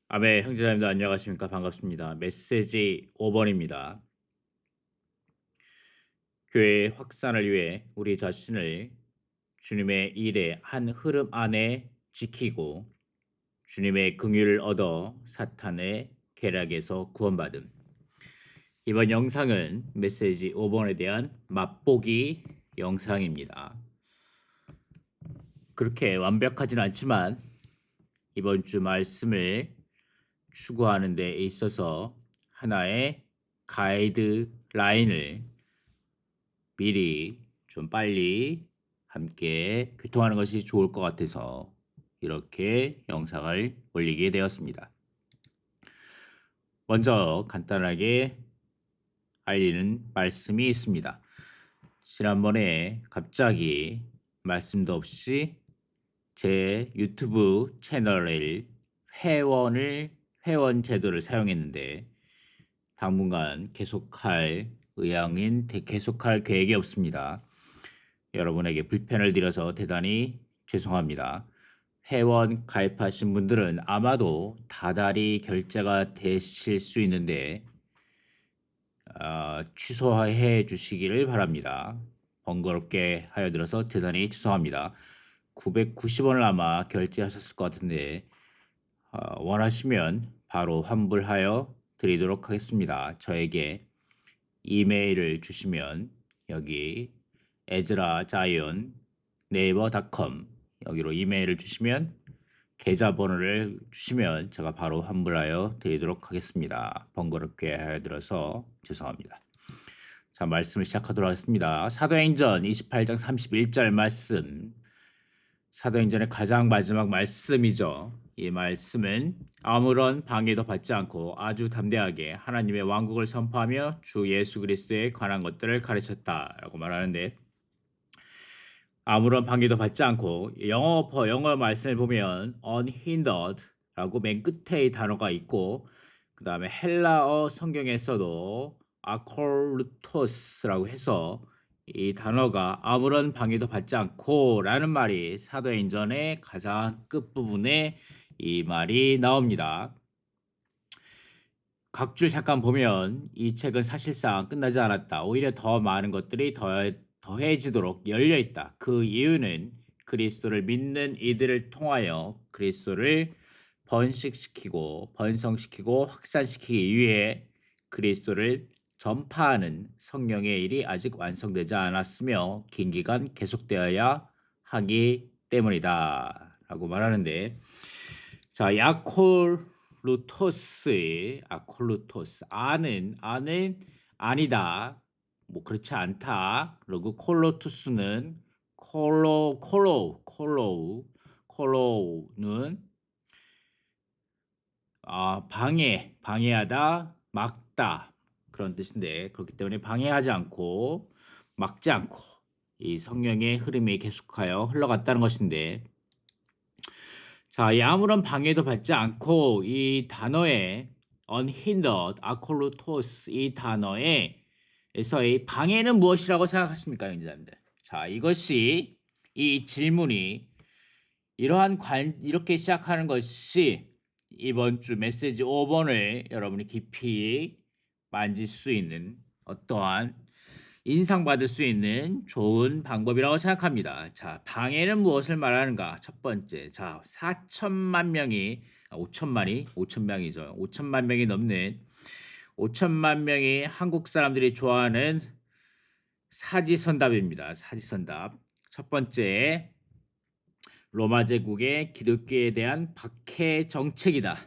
아멘 형제자매들 안녕하십니까 반갑습니다. 메시지 5번입니다. 교회의 확산을 위해 우리 자신을 주님의 일의 한 흐름 안에 지키고 주님의 긍휼을 얻어 사탄의 계략에서 구원받음. 이번 영상은 메시지 5번에 대한 맛보기 영상입니다. 그렇게 완벽하진 않지만 이번 주 말씀을 추구하는 데 있어서 하나의 가이드라인을 미리 좀 빨리 함께 교통하는 것이 좋을 것 같아서 이렇게 영상을 올리게 되었습니다. 먼저 간단하게 알리는 말씀이 있습니다. 지난번에 갑자기 말씀도 없이 제 유튜브 채널을 회원 제도를 사용했는데 당분간 계속할 계속할 계획이 없습니다. 여러분에게 불편을 드려서 대단히 죄송합니다. 회원 가입하신 분들은 아마도 다달이 결제가 되실 수 있는데 취소해 주시기를 바랍니다. 번거롭게 하여 들어서 대단히 죄송합니다. 990원을 아마 결제하셨을 것 같은데 원하시면 바로 환불하여 드리도록 하겠습니다. 저에게 이메일을 주시면 여기 ezra.zion 네이버닷컴 여기로 이메일을 주시면 계좌번호를 주시면 제가 바로 환불하여 드리도록 하겠습니다. 번거롭게 하여 들어서 죄송합니다. 자, 말씀을 시작하도록 하겠습니다. 사도행전 28장 31절 말씀. 사도행전의 가장 마지막 말씀이죠. 이 말씀은 아무런 방해도 받지 않고 아주 담대하게 하나님의 왕국을 선포하며 주 예수 그리스도에 관한 것들을 가르쳤다라고 말하는데 아무런 방해도 받지 않고 영어 말씀을 보면 unhindered라고 맨 끝에 이 단어가 있고 그 다음에 헬라어 성경에서도 아콜루토스라고 해서 이 단어가 아무런 방해도 받지 않고라는 말이 사도행전의 가장 끝부분에 이 말이 나옵니다. 각 줄 잠깐 보면 이 책은 사실상 끝나지 않았다. 오히려 더 많은 것들이 더해지도록 열려 있다. 그 이유는 그리스도를 믿는 이들을 통하여 그리스도를 번성시키고 확산시키기 위해 그리스도를 전파하는 성령의 일이 아직 완성되지 않았으며 긴 기간 계속되어야 하기 때문이다. 라고 말하는데 자, 야콜루토스의 아콜루토스 아는 아니다. 뭐 그렇지 않다. 그리고 콜로투스는 콜로우는 방해하다, 막다 그런 뜻인데 그렇기 때문에 방해하지 않고 막지 않고 이 성령의 흐름이 계속하여 흘러갔다는 것인데 자, 이 아무런 방해도 받지 않고 이 단어에 unhindered, 아콜루토스 이 단어에서의 방해는 무엇이라고 생각하십니까, 형제자매들? 자, 이 질문이 이렇게 시작하는 것이 이번 주 메시지 5번을 여러분이 깊이 만질 수 있는 어떠한 인상받을 수 있는 좋은 방법이라고 생각합니다. 자, 방해는 무엇을 말하는가? 첫 번째, 자, 4천만 명이 5천만이죠. 5천만 명이 넘는 5천만 명이 한국 사람들이 좋아하는 사지선답입니다. 사지선답. 첫 번째, 로마 제국의 기독교에 대한 박해 정책이다.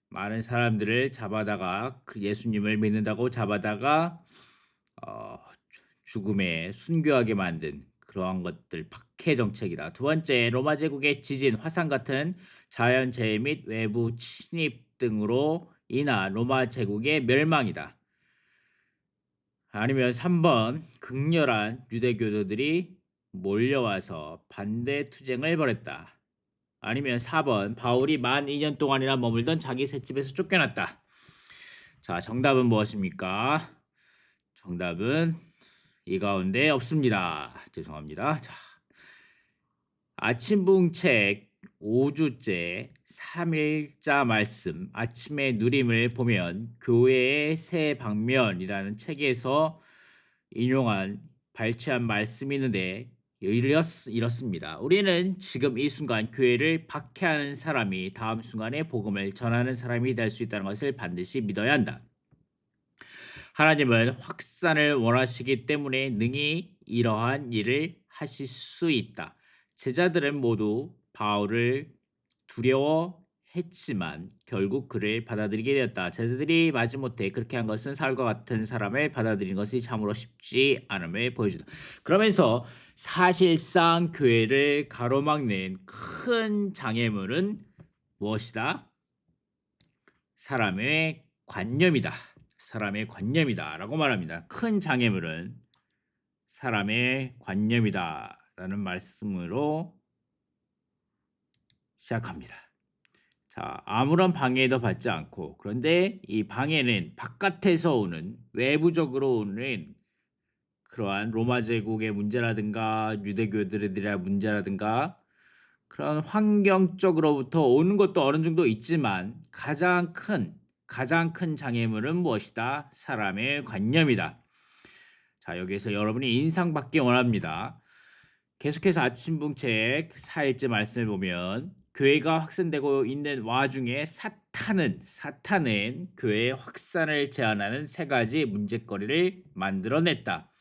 많은 사람들을 잡아다가 그 예수님을 믿는다고 잡아다가 죽음에 순교하게 만든 그러한 것들 박해 정책이다. 두 번째, 로마 제국의 지진, 화산 같은 자연재해 및 외부 침입 등으로 인한 로마 제국의 멸망이다. 아니면 3번, 극렬한 유대교도들이 몰려와서 반대 투쟁을 벌였다. 아니면 4번, 바울이 만 2년 동안이나 머물던 자기 셋집에서 쫓겨났다. 자, 정답은 무엇입니까? 정답은 이 가운데 없습니다. 죄송합니다. 자, 아침붕 책 5주째 3일자 말씀 아침의 누림을 보면 교회의 새 방면이라는 책에서 인용한 발췌한 말씀이 있는데 이렇습니다. 우리는 지금 이 순간 교회를 박해하는 사람이 다음 순간에 복음을 전하는 사람이 될 수 있다는 것을 반드시 믿어야 한다. 하나님은 확산을 원하시기 때문에 능히 이러한 일을 하실 수 있다. 제자들은 모두 바울을 두려워했지만 결국 그를 받아들이게 되었다. 제자들이 마지못해 그렇게 한 것은 사울과 같은 사람을 받아들이는 것이 참으로 쉽지 않음을 보여준다. 그러면서 사실상 교회를 가로막는 큰 장애물은 무엇이다? 사람의 관념이다. 사람의 관념이다라고 말합니다. 큰 장애물은 사람의 관념이다라는 말씀으로 시작합니다. 자, 아무런 방해도 받지 않고 그런데 이 방해는 바깥에서 오는 외부적으로 오는 그러한 로마 제국의 문제라든가 유대교들의 문제라든가 그런 환경적으로부터 오는 것도 어느 정도 있지만 가장 큰 장애물은 무엇이다? 사람의 관념이다. 자, 여기에서 여러분이 인상받기 원합니다. 계속해서 아침붕책 4일째 말씀을 보면 교회가 확산되고 있는 와중에 사탄은 교회의 확산을 제한하는 세 가지 문제거리를 만들어냈다.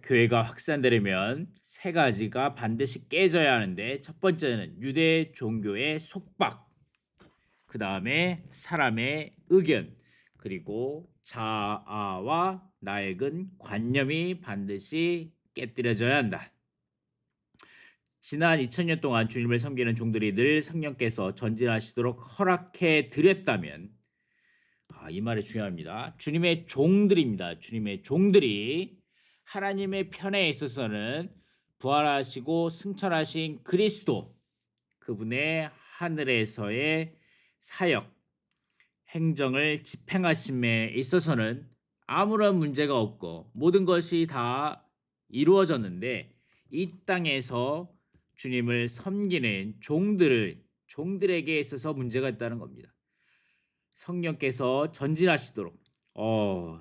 교회가 확산되려면 세 가지가 반드시 깨져야 하는데 첫 번째는 유대 종교의 속박, 그 다음에 사람의 의견, 그리고 자아와 낡은 관념이 반드시 깨뜨려져야 한다. 지난 2000년 동안 주님을 섬기는 종들이 늘 성령께서 전진하시도록 허락해 드렸다면 이 말이 중요합니다. 주님의 종들입니다. 주님의 종들이 하나님의 편에 있어서는 부활하시고 승천하신 그리스도 그분의 하늘에서의 사역 행정을 집행하심에 있어서는 아무런 문제가 없고 모든 것이 다 이루어졌는데 이 땅에서 주님을 섬기는 종들에게 있어서 문제가 있다는 겁니다. 성령께서 전진하시도록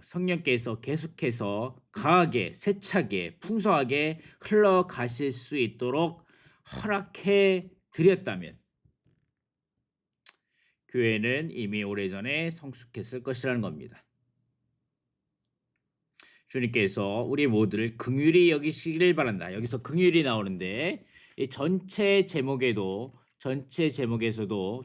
성령께서 계속해서 강하게 세차게 풍성하게 흘러가실 수 있도록 허락해 드렸다면 교회는 이미 오래전에 성숙했을 것이라는 겁니다. 주님께서 우리 모두를 긍휼히 여기시기를 바란다. 여기서 긍휼이 나오는데 이 전체 제목에서도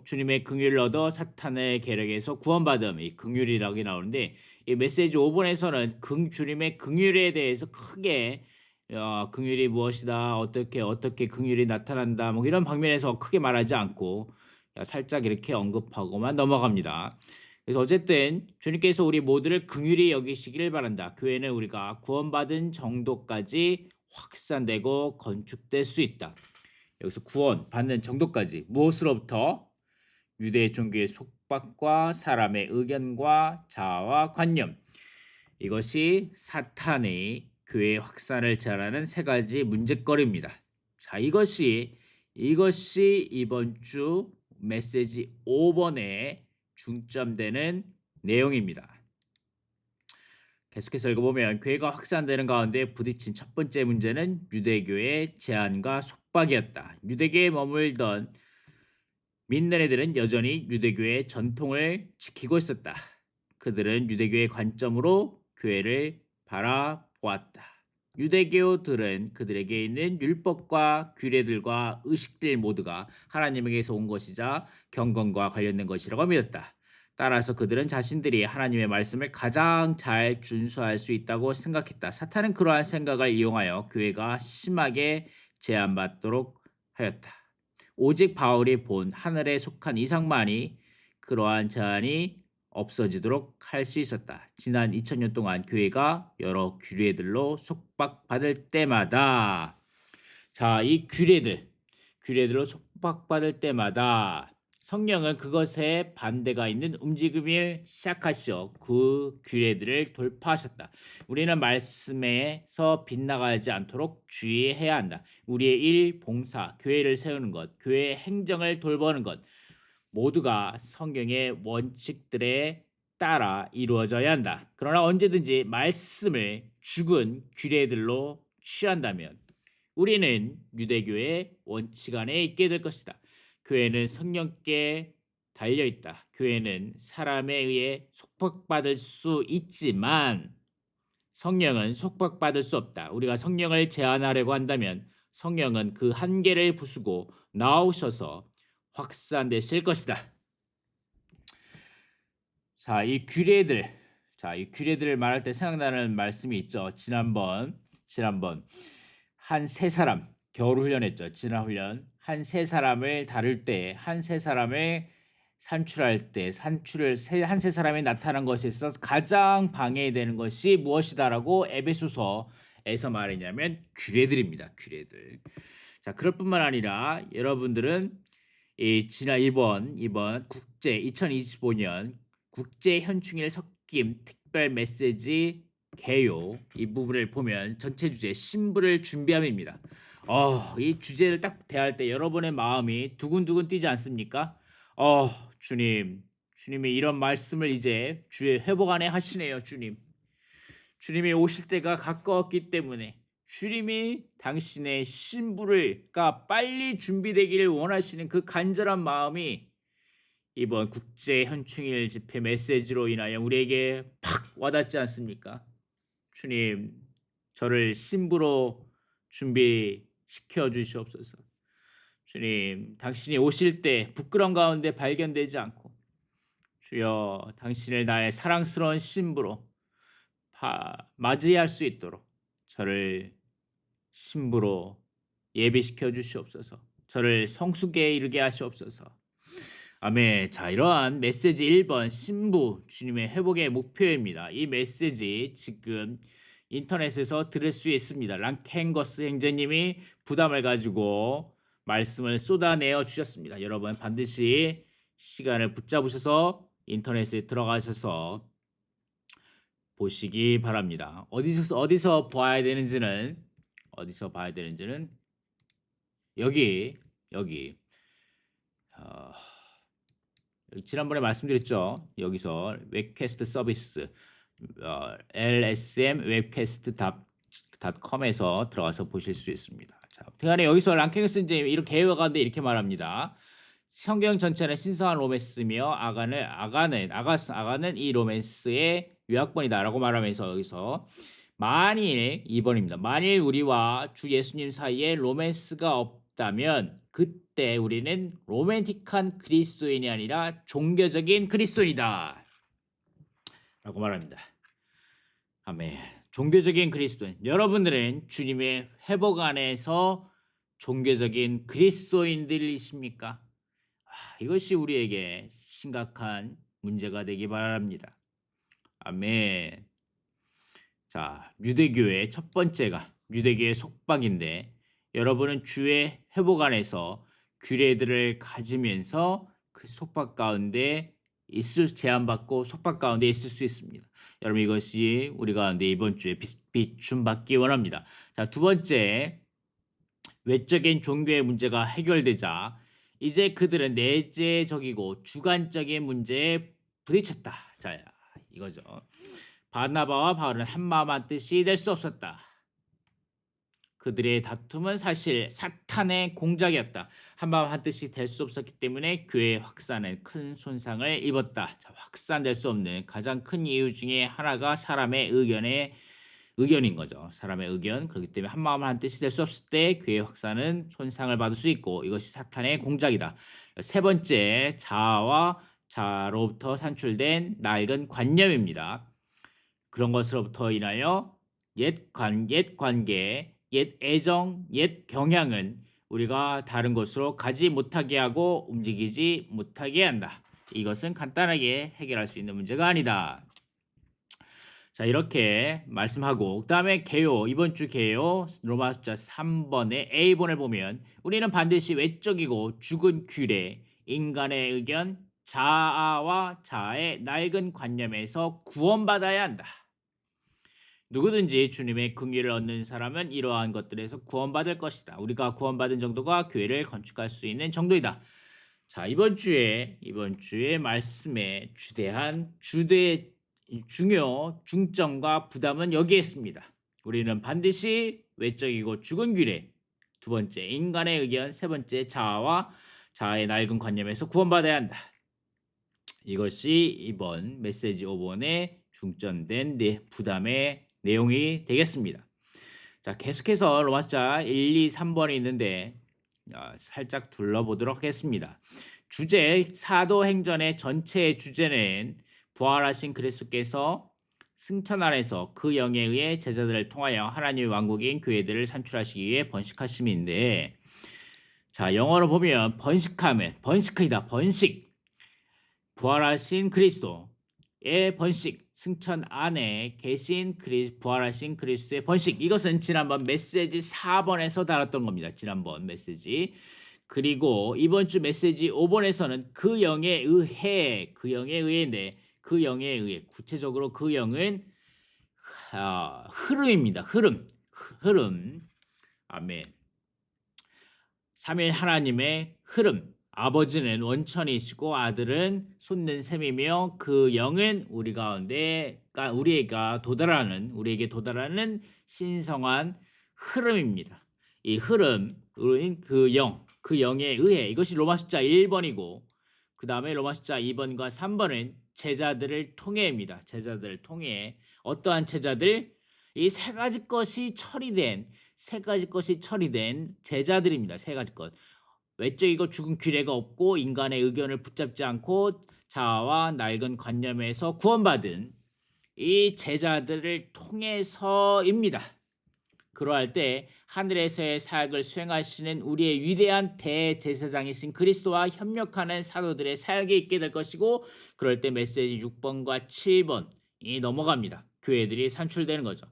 주님의 긍휼을 얻어 사탄의 계략에서 구원받음 이 긍휼이라고 나오는데 이 메시지 5번에서는 주님의 긍휼에 대해서 크게 긍휼이 무엇이다 어떻게 긍휼이 나타난다 뭐 이런 방면에서 크게 말하지 않고 살짝 이렇게 언급하고만 넘어갑니다. 그래서 어쨌든 주님께서 우리 모두를 긍휼히 여기시기를 바란다. 교회는 우리가 구원받은 정도까지 확산되고 건축될 수 있다. 여기서 구원받는 정도까지 무엇으로부터? 유대 종교의 속박과 사람의 의견과 자아와 관념 이것이 사탄의 교회 확산을 제한하는 세 가지 문제거리입니다. 자, 이것이 이번 주 메시지 5번에 중점되는 내용입니다. 계속해서 읽어보면 교회가 확산되는 가운데 부딪힌 첫 번째 문제는 유대교의 제한과 속박이었다. 유대교에 머물던 민내네들은 여전히 유대교의 전통을 지키고 있었다. 그들은 유대교의 관점으로 교회를 바라보았다. 유대교들은 그들에게 있는 율법과 규례들과 의식들 모두가 하나님에게서 온 것이자 경건과 관련된 것이라고 믿었다. 따라서 그들은 자신들이 하나님의 말씀을 가장 잘 준수할 수 있다고 생각했다. 사탄은 그러한 생각을 이용하여 교회가 심하게 제한받도록 하였다. 오직 바울이 본 하늘에 속한 이상만이 그러한 제한이 없어지도록 할 수 있었다. 지난 2000년 동안 교회가 여러 규례들로 속박받을 때마다 이 규례들로 속박받을 때마다 성령은 그것에 반대가 있는 움직임을 시작하시어 그 규례들을 돌파하셨다. 우리는 말씀에서 빗나가지 않도록 주의해야 한다. 우리의 일, 봉사, 교회를 세우는 것, 교회의 행정을 돌보는 것 모두가 성경의 원칙들에 따라 이루어져야 한다. 그러나 언제든지 말씀을 죽은 규례들로 취한다면 우리는 유대교의 원칙 안에 있게 될 것이다. 교회는 성령께 달려 있다. 교회는 사람에 의해 속박받을 수 있지만 성령은 속박받을 수 없다. 우리가 성령을 제한하려고 한다면 성령은 그 한계를 부수고 나오셔서 확산되실 것이다. 자, 이 규례들을 말할 때 생각나는 말씀이 있죠. 지난번 한 세 사람 겨울 훈련했죠. 지난 훈련 한 세 사람을 다룰 때, 한 세 사람을 산출할 때, 한 세 사람이 나타난 것에 있어서 가장 방해되는 것이 무엇이다라고 에베소서에서 말했냐면 규례들입니다. 규례들. 자, 그럴 뿐만 아니라 여러분들은 지난 이번 국제 2025년 국제 현충일 섞임 특별 메시지 개요 이 부분을 보면 전체 주제 신부를 준비함입니다. 이 주제를 딱 대할 때 여러분의 마음이 두근두근 뛰지 않습니까? 주님이 이런 말씀을 이제 주의 회복 안에 하시네요. 주님이 오실 때가 가까웠기 때문에 주님이 당신의 신부가 빨리 준비되기를 원하시는 그 간절한 마음이 이번 국제 현충일 집회 메시지로 인하여 우리에게 팍 와닿지 않습니까? 주님, 저를 신부로 준비시켜 주시옵소서. 주님, 당신이 오실 때 부끄러운 가운데 발견되지 않고 주여, 당신을 나의 사랑스러운 신부로 맞이할 수 있도록 저를 신부로 예비시켜 주시옵소서. 저를 성숙에 이르게 하시옵소서. 아멘. 자, 이러한 메시지 1번 신부 주님의 회복의 목표입니다. 이 메시지 지금 인터넷에서 들을 수 있습니다. 랑켄거스 행제님이 부담을 가지고 말씀을 쏟아내어 주셨습니다. 여러분 반드시 시간을 붙잡으셔서 인터넷에 들어가셔서 보시기 바랍니다. 어디서 봐야 되는지는 여기 지난번에 말씀드렸죠. 여기서 웹캐스트 서비스 lsm webcast.com에서 들어가서 보실 수 있습니다. 자, 어떻게 여기서 랑케그스 이제 이렇게 개요 가운데 이렇게 말합니다. 성경 전체는 신성한 로맨스며 아가는 이 로맨스의 요약본이다라고 말하면서 여기서 만일 2번입니다. 만일 우리와 주 예수님 사이에 로맨스가 없다면 그때 우리는 로맨틱한 그리스도인이 아니라 종교적인 그리스도인이다 라고 말합니다. 아멘. 종교적인 그리스도인. 여러분들은 주님의 회복 안에서 종교적인 그리스도인들이십니까? 이것이 우리에게 심각한 문제가 되기 바랍니다. 아멘. 자, 유대교의 첫 번째가 유대교의 속박인데 여러분은 주의 회복 안에서 규례들을 가지면서 그 속박 가운데 제한받고 속박 가운데 있을 수 있습니다. 여러분 이것이 우리 가운데 이번 주에 비춤받기 원합니다. 자, 두 번째 외적인 종교의 문제가 해결되자 이제 그들은 내재적이고 주관적인 문제에 부딪혔다. 자, 이거죠. 바나바와 바울은 한마음 한뜻이 될 수 없었다. 그들의 다툼은 사실 사탄의 공작이었다. 한마음 한뜻이 될 수 없었기 때문에 교회의 확산은 큰 손상을 입었다. 자, 확산될 수 없는 가장 큰 이유 중에 하나가 사람의 의견인 거죠. 사람의 의견. 그렇기 때문에 한마음 한뜻이 될 수 없을 때 교회의 확산은 손상을 받을 수 있고 이것이 사탄의 공작이다. 세 번째, 자로부터 산출된 낡은 관념입니다. 그런 것으로부터 인하여 옛 관계, 옛 애정, 옛 경향은 우리가 다른 곳으로 가지 못하게 하고 움직이지 못하게 한다. 이것은 간단하게 해결할 수 있는 문제가 아니다. 자, 이렇게 말씀하고 그다음에 개요, 이번 주 개요 로마서 3번의 A본을 보면 우리는 반드시 외적이고 죽은 규례, 인간의 의견, 자아와 자아의 낡은 관념에서 구원받아야 한다. 누구든지 주님의 긍휼을 얻는 사람은 이러한 것들에서 구원받을 것이다. 우리가 구원받은 정도가 교회를 건축할 수 있는 정도이다. 자, 이번 주에 말씀의 중점과 부담은 여기에 있습니다. 우리는 반드시 외적이고 죽은 규례, 두 번째 인간의 의견, 세 번째 자아와 자아의 낡은 관념에서 구원받아야 한다. 이것이 이번 메시지 5번의 중점된 부담의 내용이 되겠습니다. 자, 계속해서 로마서 1, 2, 3번이 있는데 살짝 둘러보도록 하겠습니다. 주제 사도행전의 전체 주제는 부활하신 그리스도께서 승천 안에서 그 영에 의해 제자들을 통하여 하나님의 왕국인 교회들을 산출하시기 위해 번식하심인데, 자, 영어로 보면 번식이다. 번식. 부활하신 그리스도의 번식, 승천 안에 계신 부활하신 그리스도의 번식. 이것은 지난번 메시지 4번에서 다뤘던 겁니다. 지난번 메시지. 그리고 이번 주 메시지 5번에서는 그 영에 의해인데, 그 영에 의해 구체적으로 그 영은 흐름입니다. 흐름. 아멘. 삼위 하나님의 흐름. 아버지는 원천이시고 아들은 솟는 셈이며 그 영은 우리 가운데 우리에게 도달하는 신성한 흐름입니다. 이 흐름, 그 영에 의해, 이것이 로마 숫자 1번이고 그 다음에 로마 숫자 2번과 3번은 제자들을 통해입니다. 제자들을 통해. 어떠한 제자들? 이 세 가지 것이 처리된 제자들입니다. 세 가지 것. 외적이고 죽은 규례가 없고 인간의 의견을 붙잡지 않고 자아와 낡은 관념에서 구원받은 이 제자들을 통해서입니다. 그러할 때 하늘에서의 사역을 수행하시는 우리의 위대한 대제사장이신 그리스도와 협력하는 사도들의 사역이 있게 될 것이고, 그럴 때 메시지 6번과 7번이 넘어갑니다. 교회들이 산출되는 거죠.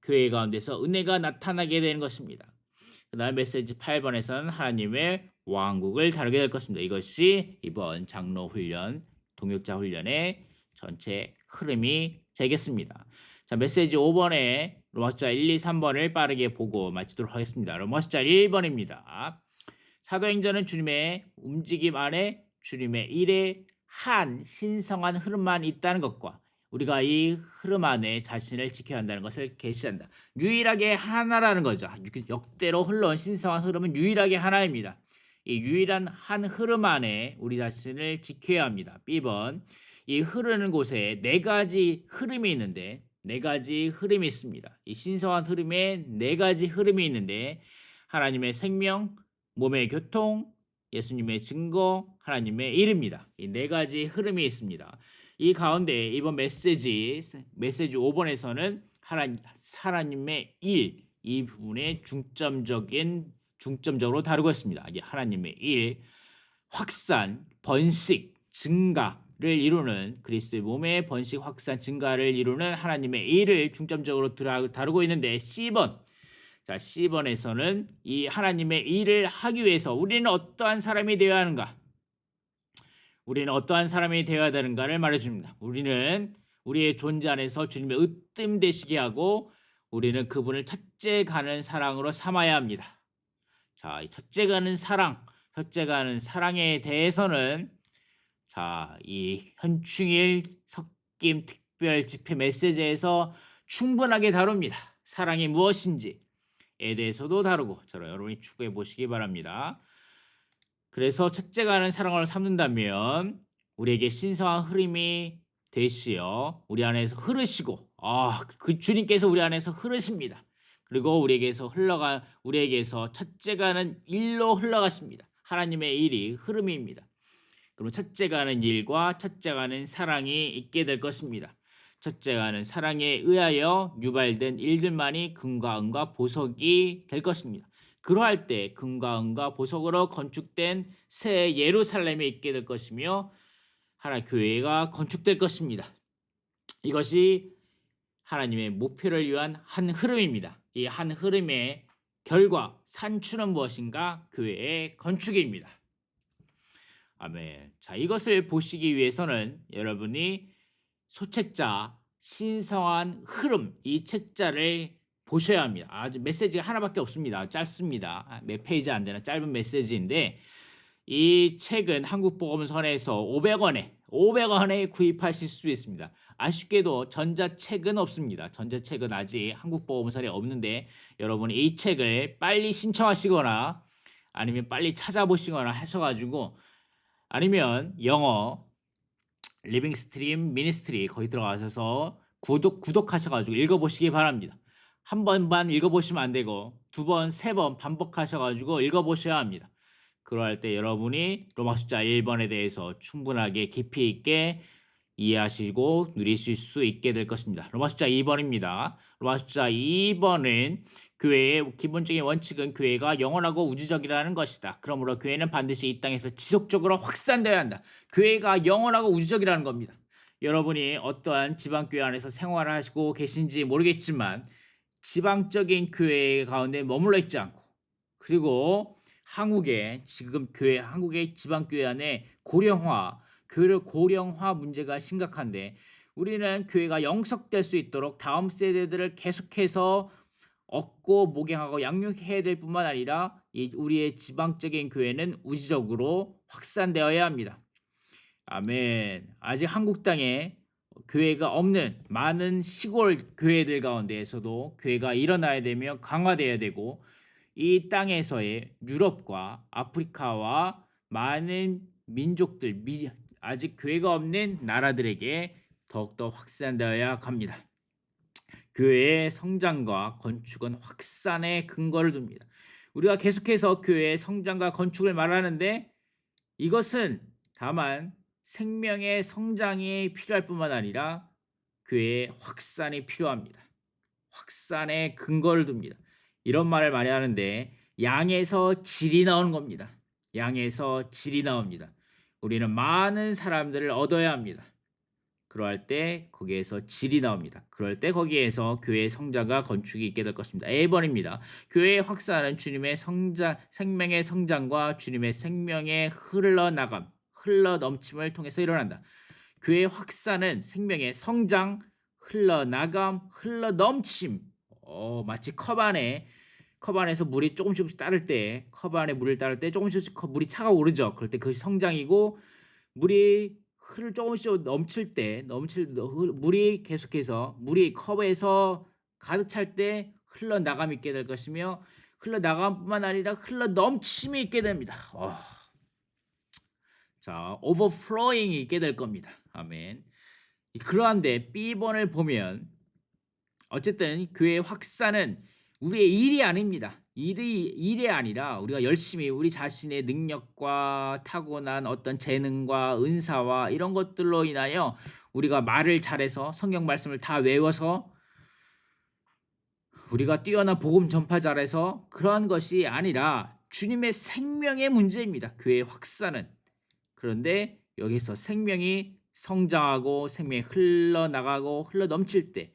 교회 가운데서 은혜가 나타나게 되는 것입니다. 그 다음 메시지 8번에서는 하나님의 왕국을 다루게 될 것입니다. 이것이 이번 장로 훈련, 동역자 훈련의 전체 흐름이 되겠습니다. 자, 메시지 5번에 로마서 1, 2, 3번을 빠르게 보고 마치도록 하겠습니다. 로마서 1번입니다. 사도행전은 주님의 움직임 안에 주님의 일에 한 신성한 흐름만 있다는 것과 우리가 이 흐름 안에 자신을 지켜야 한다는 것을 계시한다. 유일하게 하나라는 거죠. 역대로 흘러온 신성한 흐름은 유일하게 하나입니다. 이 유일한 한 흐름 안에 우리 자신을 지켜야 합니다. B번, 이 흐르는 곳에 네 가지 흐름이 있는데, 네 가지 흐름이 있습니다. 이 신성한 흐름에 네 가지 흐름이 있는데, 하나님의 생명, 몸의 교통, 예수님의 증거, 하나님의 일입니다. 이 네 가지 흐름이 있습니다. 이 가운데 이번 메시지 5번에서는 하나님의 일, 이 부분에 중점적으로 다루고 있습니다. 이게 하나님의 일, 확산, 번식, 증가를 이루는 그리스도의 몸의 번식, 확산, 증가를 이루는 하나님의 일을 중점적으로 다루고 있는데, C번. 자, C번에서는 이 하나님의 일을 하기 위해서 우리는 어떠한 사람이 되어야 하는가? 우리는 어떠한 사람이 되어야 되는가를 말해줍니다. 우리는 우리의 존재 안에서 주님의 으뜸 되시게 하고 우리는 그분을 첫째 가는 사랑으로 삼아야 합니다. 자, 이 첫째 가는 사랑에 대해서는 자, 이 현충일 석김 특별 집회 메시지에서 충분하게 다룹니다. 사랑이 무엇인지에 대해서도 다루고 여러분이 추구해 보시기 바랍니다. 그래서 첫째 가는 사랑을 삼는다면 우리에게 신성한 흐름이 되시어 우리 안에서 흐르시고, 그 주님께서 우리 안에서 흐르십니다. 그리고 우리에게서 첫째 가는 일로 흘러가십니다. 하나님의 일이 흐름입니다. 그럼 첫째 가는 일과 첫째 가는 사랑이 있게 될 것입니다. 첫째 가는 사랑에 의하여 유발된 일들만이 금과 은과 보석이 될 것입니다. 그러할 때 금과 은과 보석으로 건축된 새 예루살렘에 있게 될 것이며 하나님 교회가 건축될 것입니다. 이것이 하나님의 목표를 위한 한 흐름입니다. 이 한 흐름의 결과 산출은 무엇인가? 교회의 건축입니다. 아멘. 자, 이것을 보시기 위해서는 여러분이 소책자 신성한 흐름 이 책자를 보셔야 합니다. 아주 메시지가 하나밖에 없습니다. 짧습니다. 몇 페이지 안 되는 짧은 메시지인데 이 책은 한국복음선에서 500원에 구입하실 수 있습니다. 아쉽게도 전자책은 없습니다. 전자책은 아직 한국복음선에 없는데 여러분이 이 책을 빨리 신청하시거나 아니면 빨리 찾아보시거나 하셔가지고 아니면 영어 리빙 스트림 미니스트리 거기 들어가셔서 구독하셔가지고 읽어보시기 바랍니다. 한 번만 읽어보시면 안 되고 두 번, 세 번 반복하셔가지고 읽어보셔야 합니다. 그럴 때 여러분이 로마 숫자 1번에 대해서 충분하게 깊이 있게 이해하시고 누리실 수 있게 될 것입니다. 로마 숫자 2번입니다. 로마 숫자 2번은 교회의 기본적인 원칙은 교회가 영원하고 우주적이라는 것이다. 그러므로 교회는 반드시 이 땅에서 지속적으로 확산되어야 한다. 교회가 영원하고 우주적이라는 겁니다. 여러분이 어떠한 지방교회 안에서 생활을 하시고 계신지 모르겠지만 지방적인 교회 가운데 머물러 있지 않고 그리고 한국의 지방교회 안에 고령화 문제가 심각한데 우리는 교회가 영속될 수 있도록 다음 세대들을 계속해서 얻고 목양하고 양육해야 될 뿐만 아니라 우리의 지방적인 교회는 우주적으로 확산되어야 합니다. 아멘. 아직 한국 땅에 교회가 없는 많은 시골 교회들 가운데에서도 교회가 일어나야 되며 강화되어야 되고 이 땅에서의 유럽과 아프리카와 많은 민족들, 아직 교회가 없는 나라들에게 더욱더 확산되어야 합니다. 교회의 성장과 건축은 확산의 근거를 둡니다. 우리가 계속해서 교회의 성장과 건축을 말하는데 이것은 다만 생명의 성장이 필요할 뿐만 아니라 교회의 확산이 필요합니다. 확산의 근거를 둡니다. 이런 말을 많이 하는데 양에서 질이 나오는 겁니다. 양에서 질이 나옵니다. 우리는 많은 사람들을 얻어야 합니다. 그럴 때 거기에서 질이 나옵니다. 그럴 때 거기에서 교회의 성장과 건축이 있게 될 것입니다. A번입니다. 교회의 확산은 주님의 생명의 성장과 주님의 생명의 흘러넘침을 통해서 일어난다. 교회의 확산은 생명의 성장, 흘러나감, 흘러넘침. 마치 컵 안에서 물이 조금씩 따를 때, 컵 안에 물을 따를 때 조금씩 물이 차가오르죠. 그럴 때 그것이 성장이고 물이 조금씩 넘칠 때, 물이 계속해서 물이 컵에서 가득 찰 때 흘러나감이 있게 될 것이며 흘러나감뿐만 아니라 흘러넘침이 있게 됩니다. 자, overflowing이 있게 될 겁니다. 아멘. 그러한데 B번을 보면 어쨌든 교회의 확산은 우리의 일이 아닙니다. 일이 아니라 우리가 열심히 우리 자신의 능력과 타고난 어떤 재능과 은사와 이런 것들로 인하여 우리가 말을 잘해서 성경 말씀을 다 외워서 우리가 뛰어난 복음 전파자라서 그러한 것이 아니라 주님의 생명의 문제입니다. 교회의 확산은. 그런데 여기서 생명이 성장하고 생명이 흘러나가고 흘러넘칠 때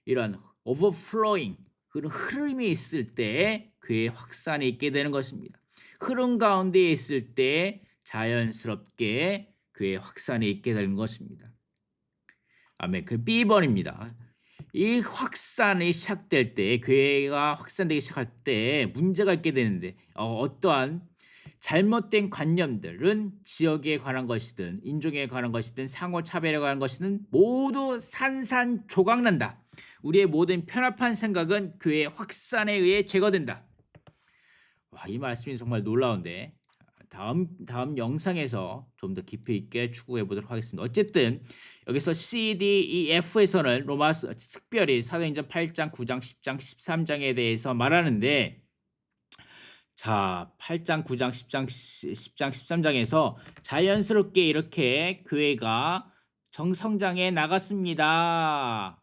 이런 overflowing 그런 흐름이 있을 때 교회의 확산이 있게 되는 것입니다. 흐름 가운데 있을 때 자연스럽게 교회의 확산이 있게 되는 것입니다. 아멘. 그 B번입니다. 이 확산이 시작될 때 교회가 확산되기 시작할 때 문제가 있게 되는데 어떠한 잘못된 관념들은 지역에 관한 것이든 인종에 관한 것이든 상호차별에 관한 것이든 모두 산산조각난다. 우리의 모든 편협한 생각은 교회의 확산에 의해 제거된다. 와, 이 말씀이 정말 놀라운데 다음 영상에서 좀 더 깊이 있게 추구해 보도록 하겠습니다. 어쨌든 여기서 C, D, E, F에서는 로마서 특별히 사도행전 8장, 9장, 10장, 13장에 대해서 말하는데 자, 8장, 9장, 10장, 13장에서 자연스럽게 이렇게 교회가 정성장에 나갔습니다.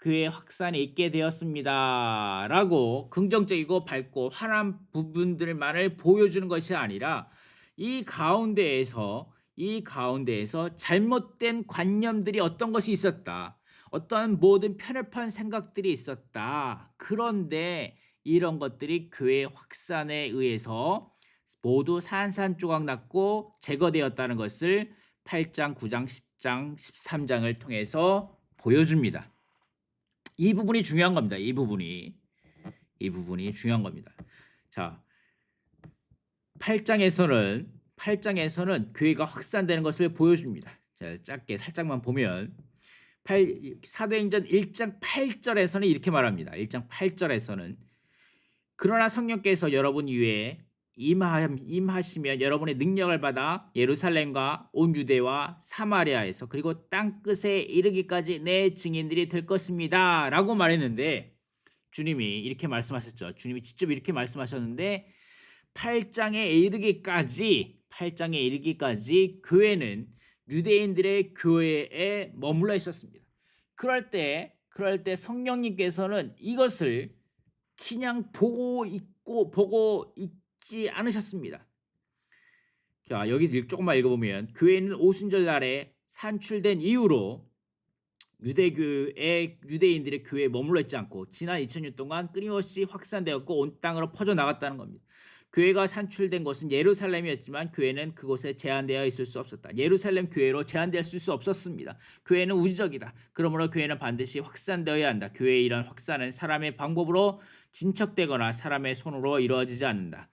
교회 확산이 있게 되었습니다. 라고 긍정적이고 밝고 환한 부분들만을 보여주는 것이 아니라 이 가운데에서 잘못된 관념들이 어떤 것이 있었다. 어떤 모든 편협한 생각들이 있었다. 그런데 이런 것들이 교회 확산에 의해서 모두 산산조각 났고 제거되었다는 것을 8장, 9장, 10장, 13장을 통해서 보여줍니다. 이 부분이 중요한 겁니다. 이 부분이 중요한 겁니다. 자, 8장에서는 교회가 확산되는 것을 보여줍니다. 자, 짧게 살짝만 보면 사도행전 1장 8절에서는 이렇게 말합니다. 1장 8절에서는 그러나 성령께서 여러분 위에 임하시면 여러분의 능력을 받아 예루살렘과 온 유대와 사마리아에서 그리고 땅끝에 이르기까지 내 증인들이 될 것입니다. 라고 말했는데 주님이 이렇게 말씀하셨죠. 주님이 직접 이렇게 말씀하셨는데 8장에 이르기까지 교회는 유대인들의 교회에 머물러 있었습니다. 그럴 때 성령님께서는 이것을 그냥 보고 있지 않으셨습니다. 자, 여기 조금만 읽어보면 교회는 오순절 날에 산출된 이후로 유대인들의 교회에 머물러 있지 않고 지난 2000년 동안 끊임없이 확산되었고 온 땅으로 퍼져나갔다는 겁니다. 교회가 산출된 곳은 예루살렘이었지만 교회는 그곳에 제한되어 있을 수 없었다. 예루살렘 교회로 제한될 수 없었습니다. 교회는 우주적이다. 그러므로 교회는 반드시 확산되어야 한다. 교회의 이런 확산은 사람의 방법으로 진척되거나 사람의 손으로 이루어지지 않는다.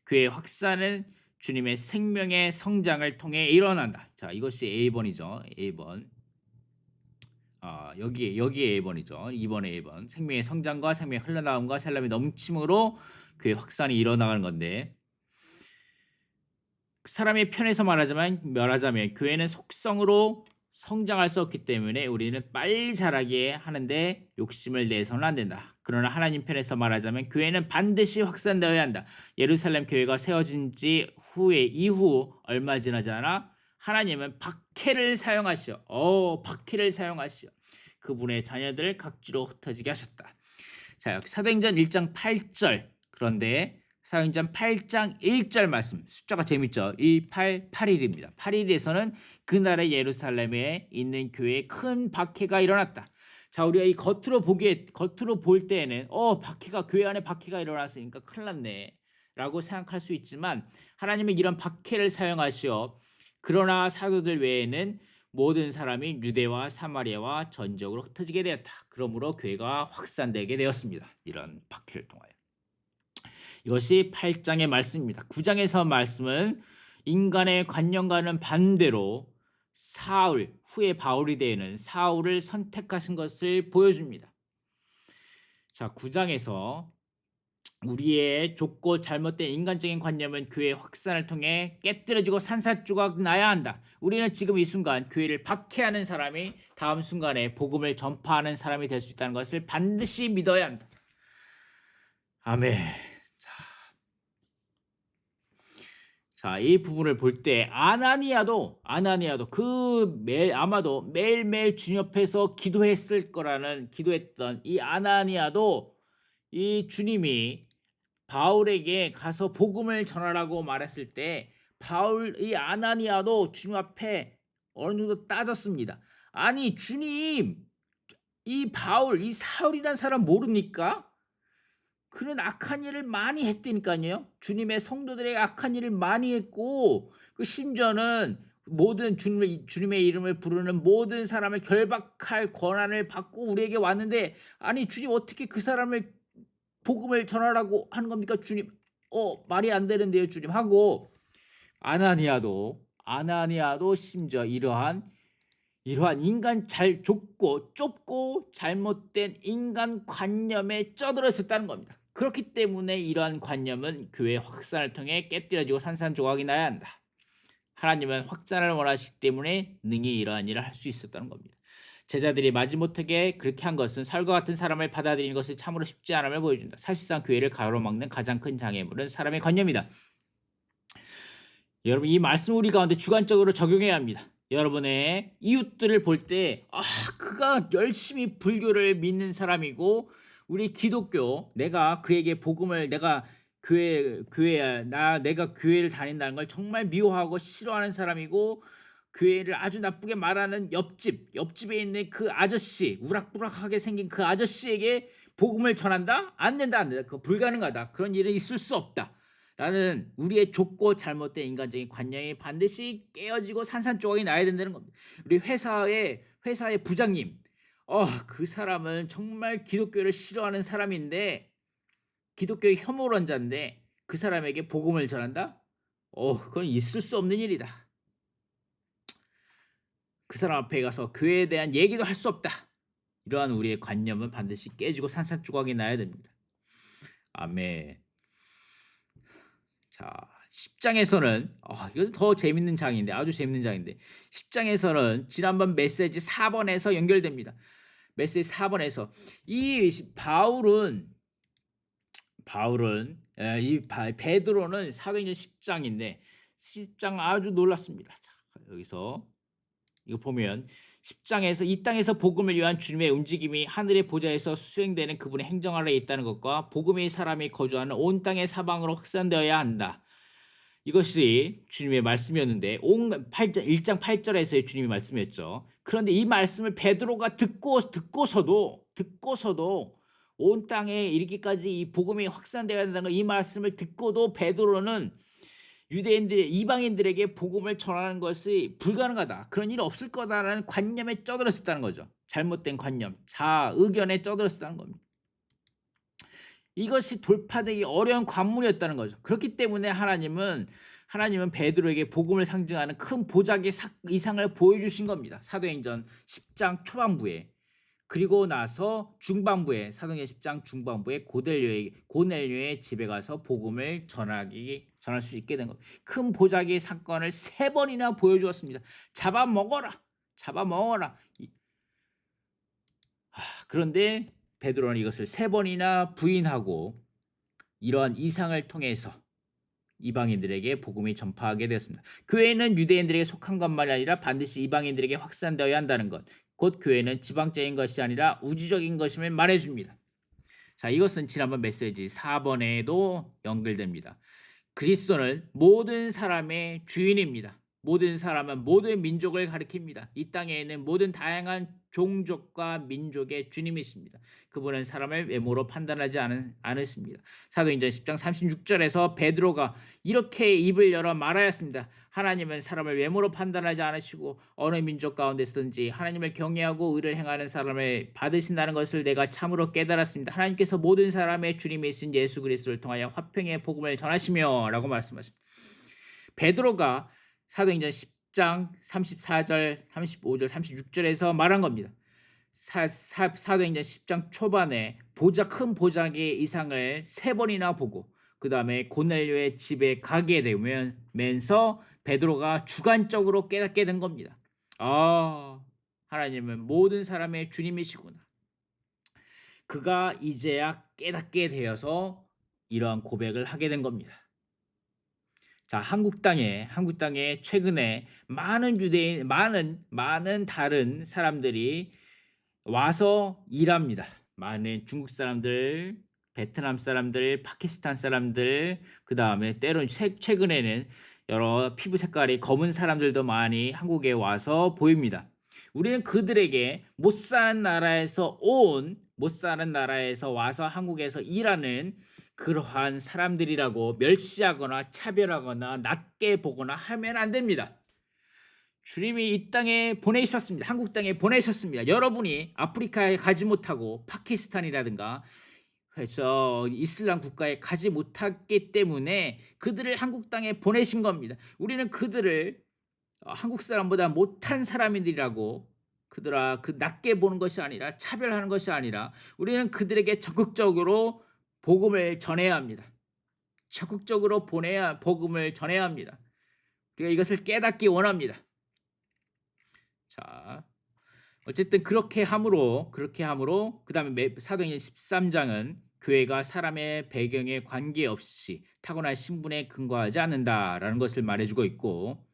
교회의 확산은 주님의 생명의 성장을 통해 일어난다. 자, 이것이 A번이죠. A번. 여기에 A번이죠. 2번에 A번. 생명의 성장과 생명의 흘러나옴과 셀람의 넘침으로 교회 확산이 일어나가는 건데 사람의 편에서 말하자면 교회는 속성으로 성장할 수 없기 때문에 우리는 빨리 자라게 하는데 욕심을 내서는 안 된다. 그러나 하나님 편에서 말하자면 교회는 반드시 확산되어야 한다. 예루살렘 교회가 세워진 이후 얼마 지나지 않아 하나님은 박해를 사용하시어 그분의 자녀들을 각지로 흩어지게 하셨다. 자, 사도행전 1장 8절 그런데 사도행전 8장 1절 말씀 숫자가 재밌죠. 1881입니다. 8일에서는 그날의 예루살렘에 있는 교회에 큰 박해가 일어났다. 자, 우리가 이 겉으로 볼 때에는 교회 안에 박해가 일어났으니까 큰일 났네 라고 생각할 수 있지만 하나님은 이런 박해를 사용하시어 그러나 사도들 외에는 모든 사람이 유대와 사마리아와 전적으로 흩어지게 되었다. 그러므로 교회가 확산되게 되었습니다. 이런 박해를 통하여. 이것이 8장의 말씀입니다. 9장에서 말씀은 인간의 관념과는 반대로 후에 바울이 되는 사울을 선택하신 것을 보여줍니다. 자, 9장에서 우리의 좁고 잘못된 인간적인 관념은 교회의 확산을 통해 깨뜨려지고 산산조각 나야 한다. 우리는 지금 이 순간 교회를 박해하는 사람이 다음 순간에 복음을 전파하는 사람이 될 수 있다는 것을 반드시 믿어야 한다. 아멘. 자, 이 부분을 볼 때 아나니아도 아마도 매일매일 주님 옆에서 기도했던 이 아나니아도 이 주님이 바울에게 가서 복음을 전하라고 말했을 때 이 아나니아도 주님 앞에 어느 정도 따졌습니다. 아니 주님, 이 사울이란 사람 모릅니까? 그는 악한 일을 많이 했다니까요. 주님의 성도들에게 악한 일을 많이 했고 심지어는 모든 주님의 이름을 부르는 모든 사람을 결박할 권한을 받고 우리에게 왔는데 아니 주님 어떻게 그 사람을 복음을 전하라고 하는 겁니까? 주님 말이 안 되는데요 주님 하고 아나니아도 심지어 이러한 인간 좁고 잘못된 인간 관념에 쩌들어 있었다는 겁니다. 그렇기 때문에 이러한 관념은 교회 확산을 통해 깨뜨려지고 산산조각이 나야 한다. 하나님은 확산을 원하시기 때문에 능히 이러한 일을 할 수 있었다는 겁니다. 제자들이 마지못하게 그렇게 한 것은 사울과 같은 사람을 받아들이는 것이 참으로 쉽지 않음을 보여준다. 사실상 교회를 가로막는 가장 큰 장애물은 사람의 관념이다. 여러분 이 말씀 우리 가운데 주관적으로 적용해야 합니다. 여러분의 이웃들을 볼 때 그가 열심히 불교를 믿는 사람이고 우리 기독교 내가 그에게 복음을 내가 교회를 다닌다는 걸 정말 미워하고 싫어하는 사람이고 교회를 아주 나쁘게 말하는 옆집에 있는 그 아저씨 우락부락하게 생긴 그 아저씨에게 복음을 전한다? 안 된다. 그거 불가능하다. 그런 일은 있을 수 없다. 라는 우리의 좁고 잘못된 인간적인 관념이 반드시 깨어지고 산산조각이 나야 된다는 겁니다. 우리 회사의 부장님, 그 사람은 정말 기독교를 싫어하는 사람인데 기독교의 혐오론자인데 그 사람에게 복음을 전한다? 그건 있을 수 없는 일이다. 그 사람 앞에 가서 교회에 대한 얘기도 할 수 없다. 이러한 우리의 관념은 반드시 깨지고 산산조각이 나야 됩니다. 아멘. 자, 10장에서는 이것은 더 재밌는 장인데, 아주 재밌는 장인데, 10장에서는 지난번 메시지 4번에서 연결됩니다. 메시지 4번에서 이 바울은 베드로는 사도행전 10장인데 10장 아주 놀랐습니다. 자, 여기서 이거 보면 10장에서 이 땅에서 복음을 위한 주님의 움직임이 하늘의 보좌에서 수행되는 그분의 행정 아래에 있다는 것과 복음의 사람이 거주하는 온 땅의 사방으로 확산되어야 한다. 이것이 주님의 말씀이었는데 1장 8절에서의 주님의 말씀이었죠. 그런데 이 말씀을 베드로가 듣고서도 온 땅에 이르기까지 이 복음이 확산되어야 한다는 이 말씀을 듣고도 베드로는 이방인들에게 복음을 전하는 것이 불가능하다. 그런 일 없을 거다라는 관념에 쩌들었었다는 거죠. 잘못된 관념, 의견에 쩌들었었다는 겁니다. 이것이 돌파되기 어려운 관문이었다는 거죠. 그렇기 때문에 하나님은 베드로에게 복음을 상징하는 큰 보자기 이상을 보여주신 겁니다. 사도행전 10장 초반부에. 그리고 나서 중반부에 사도행전 10장 중반부에 고넬료의 집에 가서 복음을 전할 수 있게 된 겁니다. 큰 보자기의 사건을 3번이나 보여주었습니다. 잡아먹어라. 그런데 베드로는 이것을 3번이나 부인하고 이러한 이상을 통해서 이방인들에게 복음이 전파하게 되었습니다. 교회는 유대인들에게 속한 것만이 아니라 반드시 이방인들에게 확산되어야 한다는 것. 곧 교회는 지방적인 것이 아니라 우주적인 것임을 말해줍니다. 자, 이것은 지난번 메시지 4번에도 연결됩니다. 그리스도는 모든 사람의 주인입니다. 모든 사람은 모든 민족을 가리킵니다. 이 땅에 있는 모든 다양한 종족과 민족의 주님이십니다. 그분은 사람을 외모로 판단하지 않으십니다. 사도행전 10장 36절에서 베드로가 이렇게 입을 열어 말하였습니다. 하나님은 사람을 외모로 판단하지 않으시고 어느 민족 가운데서든지 하나님을 경외하고 의를 행하는 사람을 받으신다는 것을 내가 참으로 깨달았습니다. 하나님께서 모든 사람의 주님이신 예수 그리스도를 통하여 화평의 복음을 전하시며 라고 말씀하십니다. 베드로가 사도행전 10장 34절, 35절, 36절에서 말한 겁니다. 사도행전 10장 초반에 큰 보자기의 이상을 3번이나 보고 그 다음에 고넬료의 집에 가게 되면서 베드로가 주관적으로 깨닫게 된 겁니다. 하나님은 모든 사람의 주님이시구나. 그가 이제야 깨닫게 되어서 이러한 고백을 하게 된 겁니다. 자, 한국 땅에 최근에 많은 유대인, 많은 다른 사람들이 와서 일합니다. 많은 중국 사람들, 베트남 사람들, 파키스탄 사람들, 그 다음에 때론 최근에는 여러 피부 색깔이 검은 사람들도 많이 한국에 와서 보입니다. 우리는 그들에게 못 사는 나라에서 와서 한국에서 일하는 그러한 사람들이라고 멸시하거나 차별하거나 낮게 보거나 하면 안 됩니다. 주님이 이 땅에 보내셨습니다. 한국 땅에 보내셨습니다. 여러분이 아프리카에 가지 못하고 파키스탄이라든가 이슬람 국가에 가지 못했기 때문에 그들을 한국 땅에 보내신 겁니다. 우리는 그들을 한국 사람보다 못한 사람들이라고 낮게 보는 것이 아니라 차별하는 것이 아니라 우리는 그들에게 적극적으로 복음을 전해야 합니다. 적극적으로 복음을 전해야 합니다. 우리가 이것을 깨닫기 원합니다. 자, 어쨌든 그렇게 함으로 그 다음에 사도행전 13장은 교회가 사람의 배경에 관계없이 타고난 신분에 근거하지 않는다라는 것을 말해주고 있고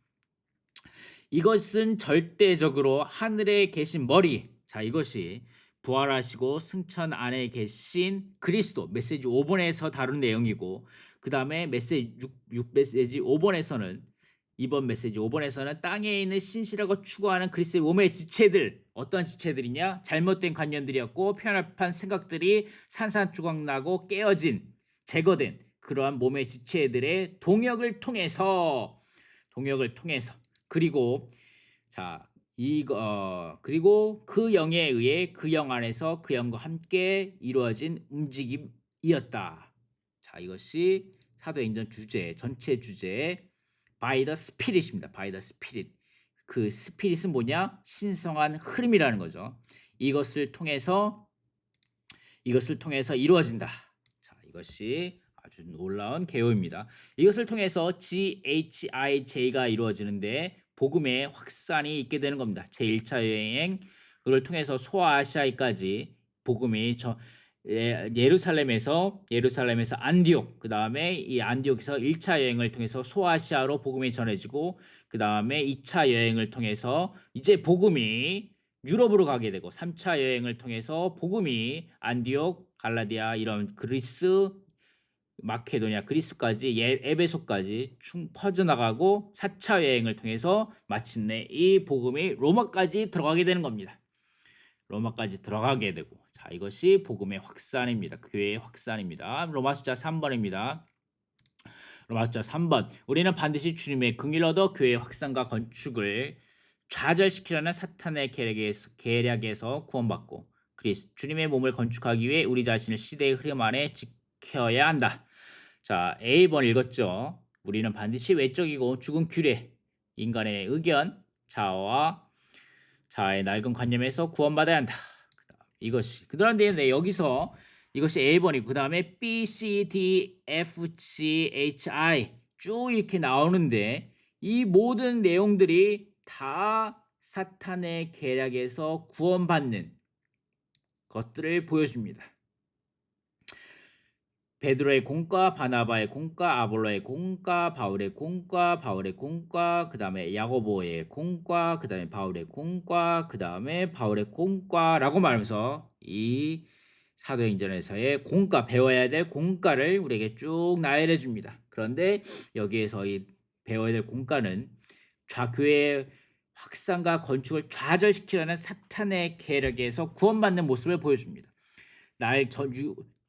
이것은 절대적으로 하늘에 계신 머리, 자 이것이 부활하시고 승천 안에 계신 그리스도 메시지 5번에서 다룬 내용이고 그 다음에 메시지 5번에서는 이번 메시지 5번에서는 땅에 있는 신실하고 추구하는 그리스도의 몸의 지체들 어떤 지체들이냐 잘못된 관념들이었고 편협한 생각들이 산산조각 나고 깨어진 제거된 그러한 몸의 지체들의 동역을 통해서 그리고 자 그리고 그 영에 의해 그 영 안에서 그 영과 함께 이루어진 움직임이었다. 자, 이것이 사도행전 주제 전체 주제 by the spirit입니다. by the spirit. 그 spirit은 뭐냐? 신성한 흐름이라는 거죠. 이것을 통해서 이루어진다. 자, 이것이 아주 놀라운 개요입니다. 이것을 통해서 GHIJ가 이루어지는데 복음의 확산이 있게 되는 겁니다. 제1차 여행 그걸 통해서 소아시아까지 복음이 예루살렘에서 안디옥 그다음에 이 안디옥에서 1차 여행을 통해서 소아시아로 복음이 전해지고 그다음에 2차 여행을 통해서 이제 복음이 유럽으로 가게 되고 3차 여행을 통해서 복음이 안디옥, 갈라디아 이런 그리스, 마케도니아, 그리스까지 에베소까지 퍼져나가고 4차 여행을 통해서 마침내 이 복음이 로마까지 들어가게 되는 겁니다. 로마까지 들어가게 되고 자 이것이 복음의 확산입니다. 교회의 확산입니다. 로마 숫자 3번입니다. 로마 숫자 3번 우리는 반드시 주님의 긍휼을 얻어 교회의 확산과 건축을 좌절시키려는 사탄의 계략에서 구원받고 주님의 몸을 건축하기 위해 우리 자신을 시대의 흐름 안에 지켜야 한다. 자, A번 읽었죠. 우리는 반드시 외적이고 죽은 규례, 인간의 의견, 자아의 낡은 관념에서 구원받아야 한다. 그런데 여기서 이것이 A번이고 그 다음에 B, C, D, F, G, H, I 쭉 이렇게 나오는데 이 모든 내용들이 다 사탄의 계략에서 구원받는 것들을 보여줍니다. 베드로의 공과 바나바의 공과 아볼로의 공과 바울의 공과 그 다음에 야고보의 공과 그 다음에 바울의 공과 그 다음에 바울의 공과라고 말하면서 이 사도행전에서의 공과 배워야 될 공과를 우리에게 쭉 나열해 줍니다. 그런데 여기에서 이 배워야 될 공과는 교회의 확산과 건축을 좌절시키려는 사탄의 계략에서 구원받는 모습을 보여줍니다.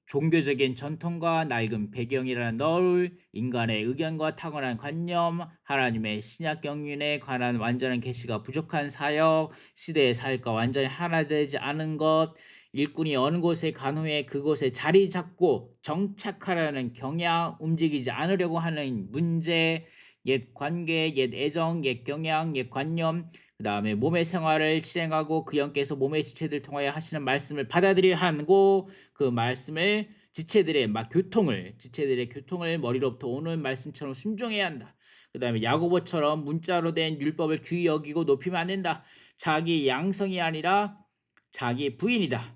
종교적인 전통과 낡은 배경이라는 너울, 인간의 의견과 타고난 관념, 하나님의 신약 경륜에 관한 완전한 계시가 부족한 사역, 시대의 사역과 완전히 하나 되지 않은 것, 일꾼이 어느 곳에 간 후에 그곳에 자리 잡고 정착하려는 경향, 움직이지 않으려고 하는 문제, 옛 관계, 옛 애정, 옛 경향, 옛 관념, 그 다음에 몸의 생활을 실행하고 그 영께서 몸의 지체들 통하여 하시는 말씀을 받아들여야 하고 그 말씀을 지체들의 교통을 머리로부터 오는 말씀처럼 순종해야 한다. 그 다음에 야고보처럼 문자로 된 율법을 귀히 여기고 높이면 안 된다. 자기 양성이 아니라 자기 부인이다.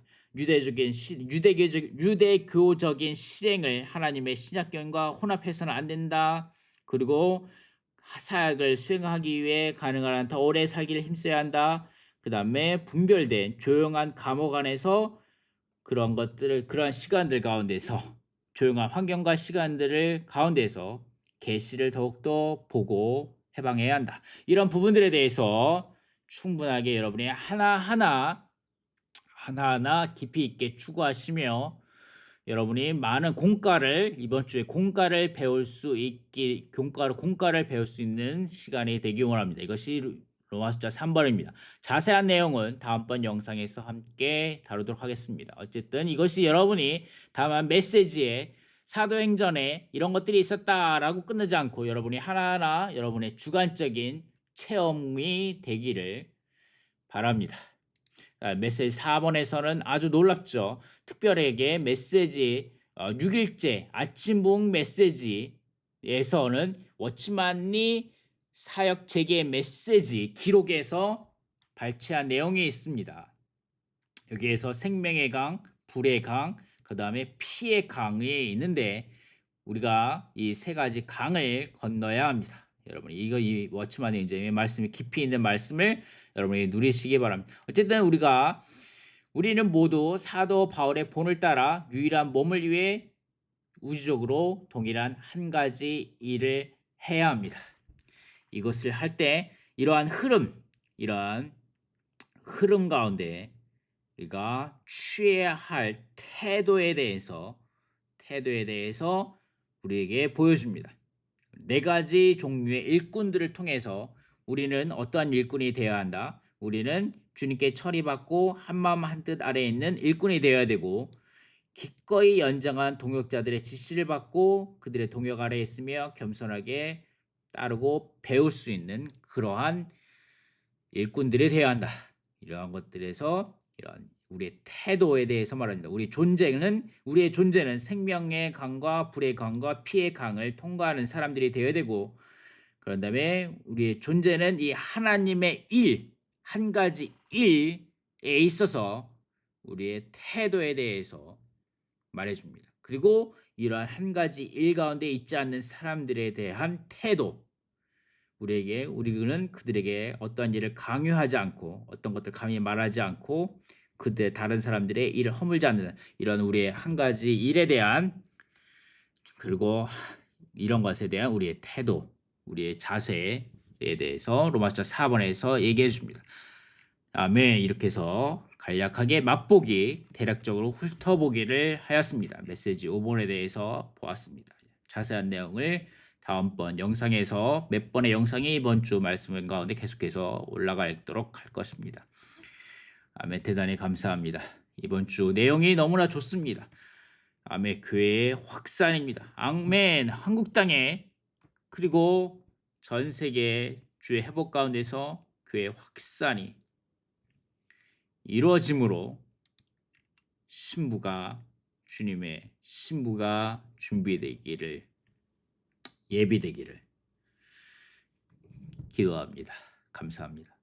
유대교적인 실행을 하나님의 신약경과 혼합해서는 안 된다. 그리고 사역을 수행하기 위해 가능한 한 더 오래 살기를 힘써야 한다. 그 다음에 분별된 조용한 감옥 안에서 그러한 시간들 가운데서 조용한 환경과 시간들을 가운데서 계시를 더욱더 보고 해방해야 한다. 이런 부분들에 대해서 충분하게 여러분이 하나하나 깊이 있게 추구하시며 여러분이 많은 이번 주에 공과를 배울 수 있는 시간이 되기 원합니다. 이것이 로마 숫자 3번입니다. 자세한 내용은 다음번 영상에서 함께 다루도록 하겠습니다. 어쨌든 이것이 여러분이 다만 메시지에 사도행전에 이런 것들이 있었다라고 끝나지 않고 여러분이 하나하나 여러분의 주관적인 체험이 되기를 바랍니다. 메시지 4번에서는 아주 놀랍죠. 특별하게 메시지 6일째 아침 부흥 메시지에서는 워치만이 사역 재개 메시지 기록에서 발췌한 내용이 있습니다. 여기에서 생명의 강, 불의 강, 그 다음에 피의 강이 있는데 우리가 이 세 가지 강을 건너야 합니다. 여러분 이 워치만의 이제 말씀이 깊이 있는 말씀을 여러분이 누리시기 바랍니다. 어쨌든 우리는 모두 사도 바울의 본을 따라 유일한 몸을 위해 우주적으로 동일한 한 가지 일을 해야 합니다. 이것을 할 때 이러한 흐름 가운데 우리가 취해야 할 태도에 대해서 우리에게 보여줍니다. 네 가지 종류의 일꾼들을 통해서 우리는 어떠한 일꾼이 되어야 한다. 우리는 주님께 처리받고 한마음 한뜻 아래에 있는 일꾼이 되어야 되고 기꺼이 연장한 동역자들의 지시를 받고 그들의 동역 아래에 있으며 겸손하게 따르고 배울 수 있는 그러한 일꾼들이 되어야 한다. 이러한 것들에서 이런 우리의 태도에 대해서 말합니다. 우리의 존재는 생명의 강과 불의 강과 피의 강을 통과하는 사람들이 되어야 되고 그런 다음에 우리의 존재는 이 하나님의 한 가지 일에 있어서 우리의 태도에 대해서 말해줍니다. 그리고 이러한 한 가지 일 가운데 있지 않는 사람들에 대한 태도 우리는 그들에게 어떠한 일을 강요하지 않고 어떤 것들 감히 말하지 않고 다른 사람들의 일을 허물지 않는 이런 우리의 한 가지 일에 대한 그리고 이런 것에 대한 우리의 태도, 우리의 자세에 대해서 로마서 4번에서 얘기해 줍니다. 다음에 이렇게 해서 간략하게 맛보기, 대략적으로 훑어보기를 하였습니다. 메시지 5번에 대해서 보았습니다. 자세한 내용을 다음번 영상에서 몇 번의 영상이 이번 주 말씀 가운데 계속해서 올라가도록 할 것입니다. 아멘. 대단히 감사합니다. 이번 주 내용이 너무나 좋습니다. 아멘. 교회의 확산입니다. 아멘. 한국 땅에 그리고 전 세계 주의 회복 가운데서 교회의 확산이 이루어짐으로 주님의 신부가 준비되기를 예비되기를 기도합니다. 감사합니다.